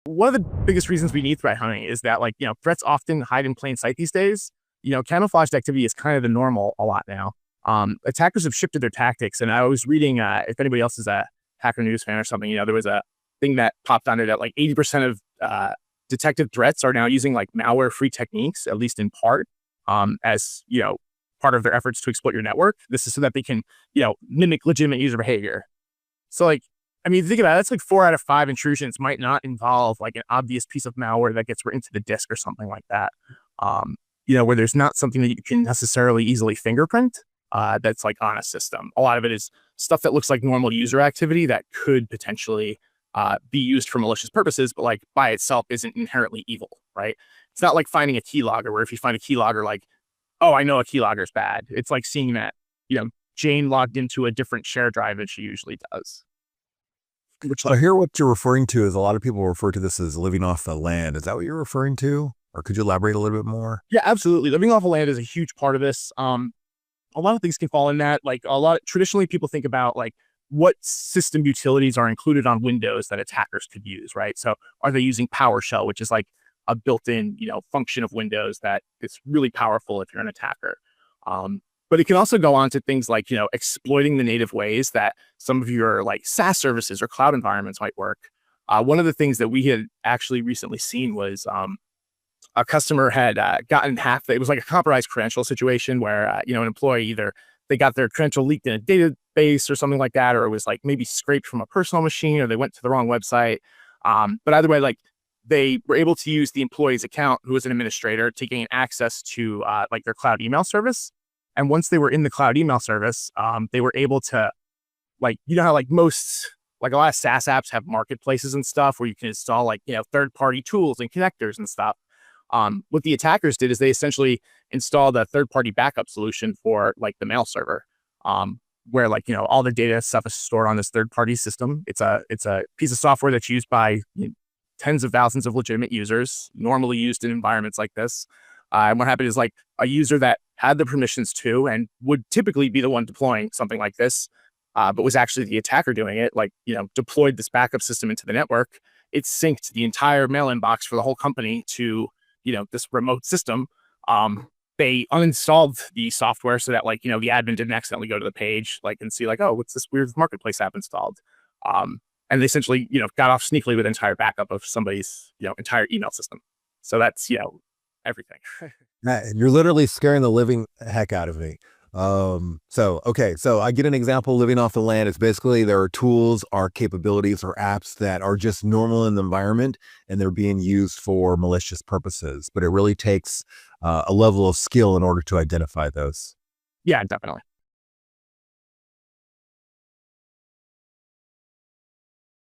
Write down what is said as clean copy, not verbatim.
One of the biggest reasons we need threat hunting is that, threats often hide in plain sight these days. Camouflaged activity is kind of the normal a lot now. Attackers have shifted their tactics. And I was reading, if anybody else is a Hacker News fan or something, there was a thing that popped on it that 80% of detected threats are now using malware-free techniques, at least in part, as, part of their efforts to exploit your network. This is so that they can, mimic legitimate user behavior. So think about it, that's 4 out of 5 intrusions might not involve an obvious piece of malware that gets written to the disk or something like that. Where there's not something that you can necessarily easily fingerprint that's on a system. A lot of it is stuff that looks like normal user activity that could potentially be used for malicious purposes, but by itself isn't inherently evil, right? It's not like finding a keylogger where if you find a keylogger, oh, I know a keylogger is bad. It's like seeing that, Jane logged into a different share drive than she usually does. I hear what you're referring to is a lot of people refer to this as living off the land. Is that what you're referring to? Or could you elaborate a little bit more? Yeah, absolutely. Living off the land is a huge part of this. A lot of things can fall in that. Traditionally people think about what system utilities are included on Windows that attackers could use, right? So are they using PowerShell, which is a built-in, function of Windows that is really powerful if you're an attacker. But it can also go on to things exploiting the native ways that some of your SaaS services or cloud environments might work. One of the things that we had actually recently seen was a customer had gotten hacked. It was a compromised credential situation where, an employee either they got their credential leaked in a database or something like that, or it was maybe scraped from a personal machine, or they went to the wrong website. But either way, they were able to use the employee's account, who was an administrator, to gain access to their cloud email service. And once they were in the cloud email service, they were able to, how most, a lot of SaaS apps have marketplaces and stuff where you can install third-party tools and connectors and stuff. What the attackers did is they essentially installed a third-party backup solution for the mail server, where all the data stuff is stored on this third-party system. It's a piece of software that's used by tens of thousands of legitimate users, normally used in environments like this. And what happened is a user that had the permissions to and would typically be the one deploying something like this, but was actually the attacker doing it, deployed this backup system into the network. It synced the entire mail inbox for the whole company to, this remote system. They uninstalled the software so that the admin didn't accidentally go to the page, and see oh, what's this weird marketplace app installed? And they essentially, got off sneakily with an entire backup of somebody's, entire email system. So that's, everything. You're literally scaring the living heck out of me. So I get an example living off the land. It's basically there are tools, or capabilities, or apps that are just normal in the environment and they're being used for malicious purposes. But it really takes a level of skill in order to identify those. Yeah, definitely.